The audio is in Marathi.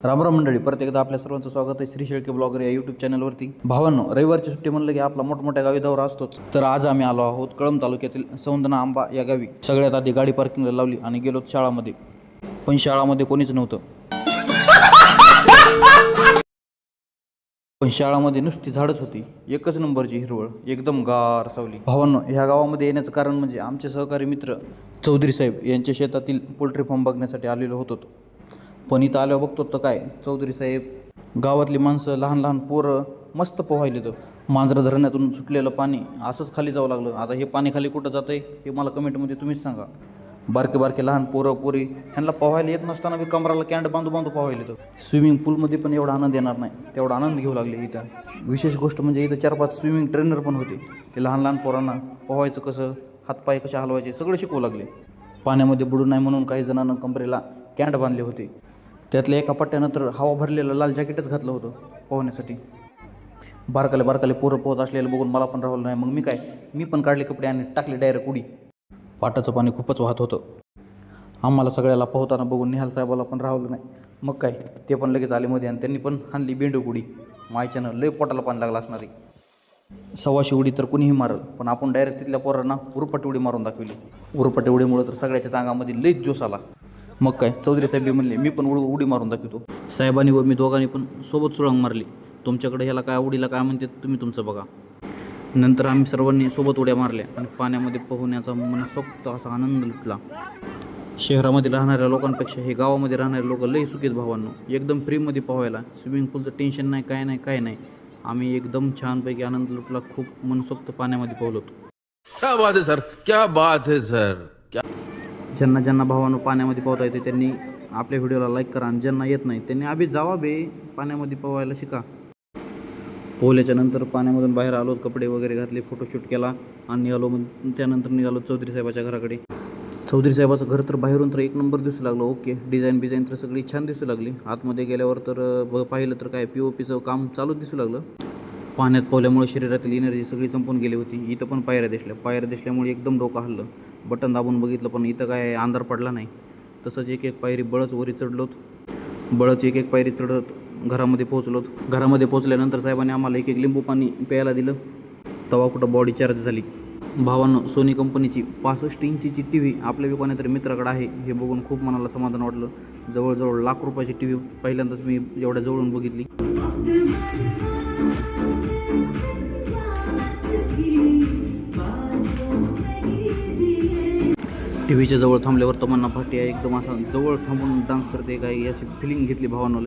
रामराम मंडळी, परत एकदा आपल्या सर्वांचं स्वागत आहे श्री शेळके ब्लॉगर या यूट्यूब चॅनलवरती. भावांनो, रविवारची सुट्टी म्हणलं की आपला मोठमोठ्या गावी दौरा असतोच. तर आज आम्ही आलो आहोत कळंब तालुक्यातील सौंदना आंबा या गावी. सगळ्यात आधी गाडी पार्किंगला लावली आणि गेलो शाळामध्ये, पण शाळामध्ये कोणीच नव्हतं. पण शाळामध्ये नुसती झाडच होती, एकच नंबरची हिरवळ, एकदम गार सावली. भावांनो, ह्या गावामध्ये येण्याचं कारण म्हणजे आमचे सहकारी मित्र चौधरी साहेब यांच्या शेतातील पोल्ट्री फार्म बघण्यासाठी आलेलो होतो. पण इथं आल्यावर बघतो तर काय, चौधरी साहेब, गावातली माणसं, लहान लहान पोरं मस्त पोहायले. तर मांजरा धरणातून सुटलेलं पाणी असंच खाली जावं लागलं. आता हे पाणी खाली कुठं जातं आहे हे मला कमेंटमध्ये तुम्हीच सांगा. बारके बारके लहान पोरं पोरी ह्यांना पोहायला येत नसताना बी कमराला कॅन्ड बांधू बांधू पोहायले. तर स्विमिंग पूलमध्ये पण एवढा आनंद येणार नाही तेवढा आनंद घेऊ लागले इथं. विशेष गोष्ट म्हणजे इथं 4-5 स्विमिंग ट्रेनर पण होते. ते लहान लहान पोरांना पोहायचं कसं, हातपाय कसे हलवायचे सगळं शिकवू लागले. पाण्यामध्ये बुडू नाही म्हणून काही जणांना कमरेला कॅन्ड बांधले होते. त्यातल्या एका पट्ट्यानं तर हवा भरलेलं लाल जॅकेटच घातलं होतं पोहण्यासाठी. बारकाले पोरं पोहत असलेलं बघून मला पण राहिलं नाही. मग मी पण काढले कपडे आणि टाकले डायरेक्ट उडी. पाटाचं पाणी खूपच वाहत होतं. आम्हाला सगळ्याला पोहताना बघून निहाल साहेबाला पण राहिलं नाही. मग काय, ते पण लगेच आले मध्ये आणि त्यांनी पण हाणली बेंडूक उडी. मायच्यानं लय पोटाला पाणी लागलं असणारी. 125 उडी तर कुणीही मारल, पण आपण डायरेक्ट तिथल्या पोरांना उरपट उडी मारून दाखवली. उरपट उडीमुळं तर सगळ्याच्याच अंगामध्ये लईच जोश आला. मग काय, चौधरी साहेब म्हणले मी पण उडी मारून दाखवतो. साहेबांनी व मी दोघांनी पण सोबत सुळंग मारली. तुमच्याकडे ह्याला काय, उडीला काय म्हणते तुम्ही तुमचं बघा. नंतर आम्ही सर्वांनी सोबत उड्या मारल्या आणि पाण्यामध्ये पोहण्याचा मनसोक्त असा आनंद लुटला. शहरामध्ये राहणाऱ्या लोकांपेक्षा हे गावामध्ये राहणारे लोक लई सुखीत. भावांनो, एकदम फ्रीमध्ये पोहायला, स्विमिंग पूलचं टेन्शन नाही, काय नाही. आम्ही एकदम छानपैकी आनंद लुटला. खूप मनसोक्त पाण्यामध्ये पोहलो. क्या बात है सर, क्या बात है सर. ज्यांना भावांनो पाण्यामध्ये पोहता येते त्यांनी आपल्या व्हिडिओला लाईक करा आणि ज्यांना येत नाही त्यांनी आधी जावा बे, पाण्यामध्ये पोहायला शिका. पोहल्याच्या नंतर पाण्यामधून बाहेर आलो, कपडे वगैरे घातले, फोटोशूट केला आणि निघालो. मग त्यानंतर निघालो चौधरी साहेबाच्या घराकडे. चौधरी साहेबाचं घर तर बाहेरून तर एक नंबर दिसू लागलं. ओके, डिझाईन तर सगळी छान दिसू लागली. आतमध्ये गेल्यावर तर पाहिलं तर काय, POPचं काम चालूच दिसू लागलं. पाण्यात पोहल्यामुळे शरीरातील एनर्जी सगळी संपून गेली होती. इथं पण पायऱ्या दिसल्यामुळे एकदम डोकं हल्लं. बटन दाबून बघितलं पण इथं काय अंधार पडला नाही. तसंच एक पायरी बळच वरी चढलोत. एक पायरी चढत घरामध्ये पोहोचलोत. घरामध्ये पोहोचल्यानंतर साहेबांनी आम्हाला एक लिंबू पाणी प्यायला दिलं. तवा कुठं बॉडी चार्ज झाली. भावांनो, सोनी कंपनीची 65 इंचीची TV आपल्या कोणातरी मित्राकडे आहे हे बघून खूप मनाला समाधान वाटलं. जवळजवळ लाख रुपयाची TV पहिल्यांदाच मी एवढ्या जवळून बघितली. TVच्या जवळ थांबल्यावर तमन्ना भाटिया एकदम असा जवळ थांबून डान्स करते काय याची फिलिंग घेतली भावांनो.